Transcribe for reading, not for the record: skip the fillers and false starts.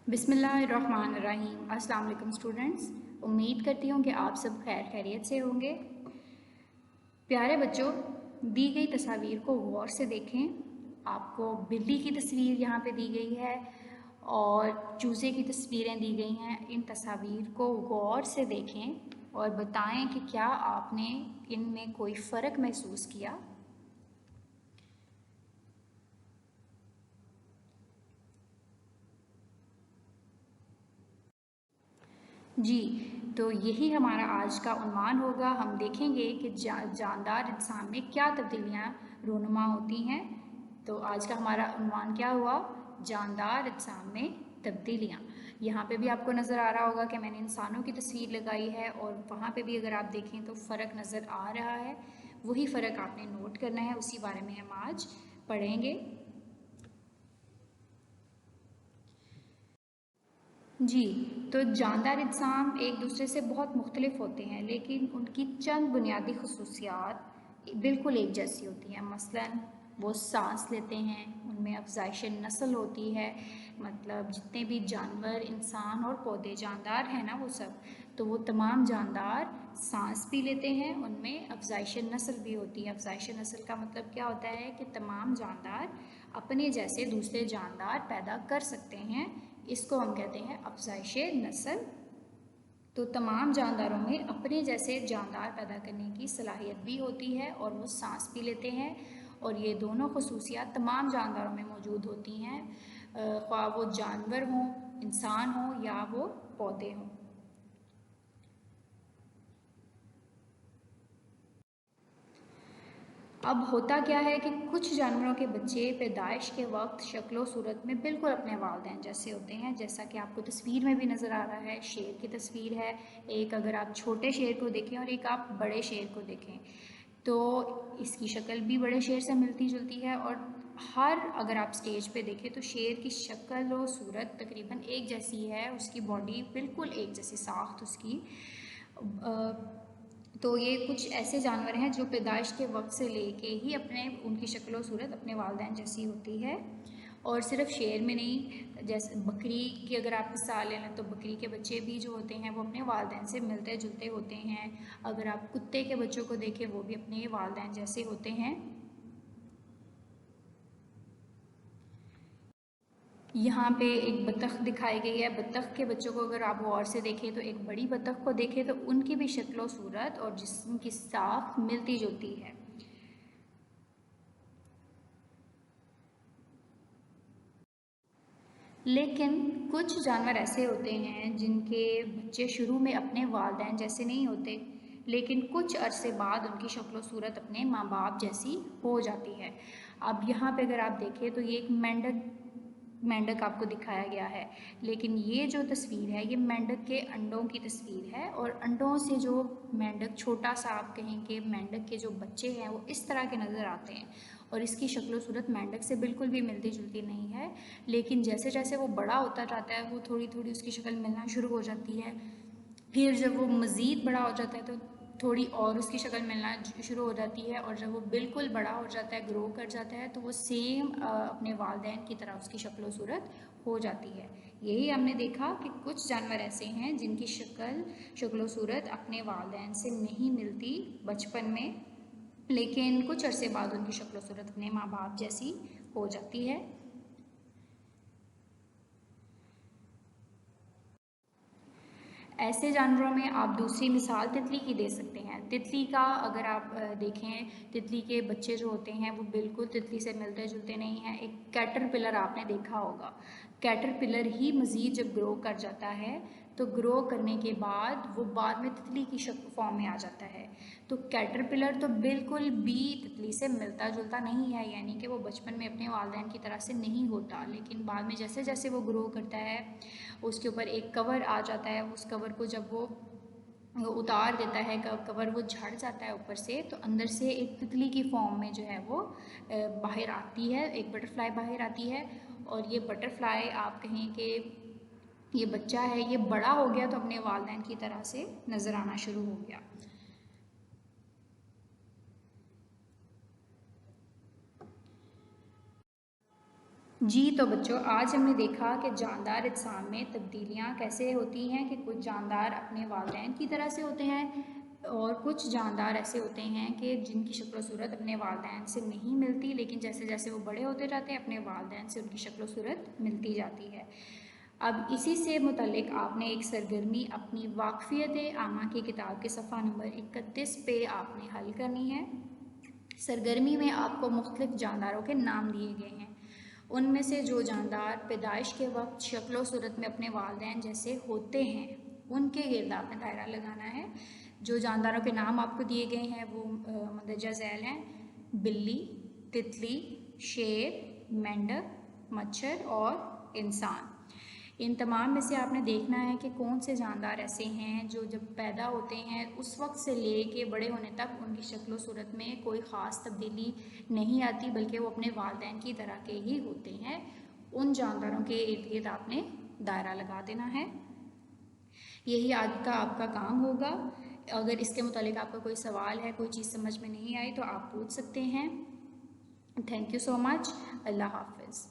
बिस्मिल्लाहिर्रहमानिर्रहीम। अस्सलाम वालेकुम स्टूडेंट्स। उम्मीद करती हूँ कि आप सब खैर खैरियत से होंगे। प्यारे बच्चों, दी गई तस्वीर को गौर से देखें। आपको बिल्ली की तस्वीर यहाँ पे दी गई है और चूज़े की तस्वीरें दी गई हैं। इन तस्वीर को गौर से देखें और बताएं कि क्या आपने इनमें कोई फ़र्क महसूस किया। जी, तो यही हमारा आज का उन्वान होगा। हम देखेंगे कि जानदार इंसान में क्या तब्दीलियाँ रूनुमा होती हैं। तो आज का हमारा उन्वान क्या हुआ? जानदार इंसान में तब्दीलियाँ। यहाँ पे भी आपको नज़र आ रहा होगा कि मैंने इंसानों की तस्वीर लगाई है और वहाँ पे भी अगर आप देखें तो फ़र्क नज़र आ रहा है। वही फ़र्क आपने नोट करना है, उसी बारे में हम आज पढ़ेंगे। जी, तो जानदार इंसान एक दूसरे से बहुत मुख्तलिफ होते हैं, लेकिन उनकी चंद बुनियादी खसूसियात बिल्कुल एक जैसी होती हैं। मसलन वो सांस लेते हैं, उनमें अफजाइश नस्ल होती है। मतलब जितने भी जानवर, इंसान और पौधे जानदार हैं ना, वो सब, तो वो तमाम जानदार सांस भी लेते हैं, उनमें अफजाइश नस्ल भी होती है। अफजाइश नस्ल का मतलब क्या होता है कि तमाम जानदार अपने जैसे दूसरे जानदार पैदा कर सकते हैं। इसको हम कहते हैं अफजाइश नस्ल। तो तमाम जानदारों में अपने जैसे जानदार पैदा करने की सलाहियत भी होती है और वो सांस भी लेते हैं, और ये दोनों खसूसियात तमाम जानदारों में मौजूद होती हैं, ख्वाह वो जानवर हों, इंसान हों या वो पौधे हों। अब होता क्या है कि कुछ जानवरों के बच्चे पैदाइश के वक्त शक्ल सूरत में बिल्कुल अपने वालिदैन जैसे होते हैं, जैसा कि आपको तस्वीर में भी नज़र आ रहा है। शेर की तस्वीर है एक, अगर आप छोटे शेर को देखें और एक आप बड़े शेर को देखें तो इसकी शक्ल भी बड़े शेर से मिलती जुलती है। और अगर आप स्टेज पे देखें तो शेर की शक्ल और सूरत तकरीबन एक जैसी है, उसकी बॉडी बिल्कुल एक जैसी साख्त उसकी। तो ये कुछ ऐसे जानवर हैं जो पैदाइश के वक्त से लेके ही उनकी शक्ल और सूरत अपने वालिदैन जैसी होती है। और सिर्फ शेर में नहीं, जैसे बकरी की अगर आप मिसाल ले लें तो बकरी के बच्चे भी जो होते हैं वो अपने वालिदैन से मिलते जुलते होते हैं। अगर आप कुत्ते के बच्चों को देखें वो भी अपने वालिदैन जैसे होते हैं। यहाँ पे एक बतख दिखाई गई है। बतख के बच्चों को अगर आप गौर से देखें तो एक बड़ी बतख को देखें तो उनकी भी शक्ल सूरत और जिस्म की साख मिलती जुलती है। लेकिन कुछ जानवर ऐसे होते हैं जिनके बच्चे शुरू में अपने वालिदैन जैसे नहीं होते, लेकिन कुछ अरसे बाद उनकी शक्ल सूरत अपने माँ बाप जैसी हो जाती है। अब यहाँ पे अगर आप देखें तो ये एक मेंढक आपको दिखाया गया है, लेकिन ये जो तस्वीर है ये मेंढक के अंडों की तस्वीर है। और अंडों से जो मेंढक, छोटा सा आप कहें कि मेंढक के जो बच्चे हैं वो इस तरह के नज़र आते हैं और इसकी शक्ल सूरत मेंढक से बिल्कुल भी मिलती जुलती नहीं है। लेकिन जैसे जैसे वो बड़ा होता जाता है वो थोड़ी थोड़ी उसकी शक्ल मिलना शुरू हो जाती है। फिर जब वो मज़ीद बड़ा हो जाता है तो थोड़ी और उसकी शक्ल मिलना शुरू हो जाती है, और जब वो बिल्कुल बड़ा हो जाता है, ग्रो कर जाता है, तो वो सेम अपने वालिदैन की तरह उसकी शक्ल सूरत हो जाती है। यही हमने देखा कि कुछ जानवर ऐसे हैं जिनकी शक्ल सूरत अपने वालिदैन से नहीं मिलती बचपन में, लेकिन कुछ अरसे बाद उनकी शक्ल सूरत अपने माँ बाप जैसी हो जाती है। ऐसे जानवरों में आप दूसरी मिसाल तितली की दे सकते हैं। तितली का अगर आप देखें, तितली के बच्चे जो होते हैं वो बिल्कुल तितली से मिलते जुलते नहीं हैं। एक कैटरपिलर आपने देखा होगा, कैटरपिलर ही मज़ीद जब ग्रो कर जाता है तो ग्रो करने के बाद वो बाद में तितली की फॉर्म में आ जाता है। तो कैटरपिलर तो बिल्कुल भी तितली से मिलता जुलता नहीं है, यानी कि वो बचपन में अपने वालिदैन की तरह से नहीं होता, लेकिन बाद में जैसे जैसे वो ग्रो करता है उसके ऊपर एक कवर आ जाता है। उस कवर को जब वो उतार देता है, कवर वो झड़ जाता है ऊपर से, तो अंदर से एक तितली की फॉर्म में जो है वो बाहर आती है, एक बटरफ्लाई बाहर आती है। और ये बटरफ्लाई आप कहें कि ये बच्चा है, ये बड़ा हो गया तो अपने वालिदैन की तरह से नज़र आना शुरू हो गया। जी, तो बच्चों आज हमने देखा कि जानदार अजसाम में तब्दीलियाँ कैसे होती हैं कि कुछ जानदार अपने वालिदैन की तरह से होते हैं और कुछ जानदार ऐसे होते हैं कि जिनकी शक्ल सूरत अपने वालिदैन से नहीं मिलती, लेकिन जैसे जैसे वो बड़े होते जाते हैं अपने वालिदैन से उनकी शक्ल सूरत मिलती जाती है। अब इसी से मुतल्लिक आपने एक सरगर्मी अपनी वाक़फ़ियत आमा की किताब के सफ़ा नंबर 31 पे आपने हल करनी है। सरगर्मी में आपको मुख्तलिफ़ जानदारों के नाम दिए गए हैं। उनमें से जो जानदार पैदाइश के वक्त शक्ल सूरत में अपने वालिदैन जैसे होते हैं उनके गिर्द आपने दायरा लगाना है। जो जानदारों के नाम आपको दिए गए हैं वो मंदरजा झैल हैं: बिल्ली, तितली, शेर, मेंढक, मच्छर और इंसान। इन तमाम में से आपने देखना है कि कौन से जानदार ऐसे हैं जो जब पैदा होते हैं उस वक्त से ले के बड़े होने तक उनकी शक्ल सूरत में कोई ख़ास तब्दीली नहीं आती, बल्कि वो अपने वालिदैन की तरह के ही होते हैं। उन जानदारों के इर्द गिर्द आपने दायरा लगा देना है। यही आज का आपका काम होगा। अगर इसके मुतालिक आपका कोई सवाल है, कोई चीज़ समझ में नहीं आई तो आप पूछ सकते हैं। Thank you so much. अल्लाह हाफ़िज़।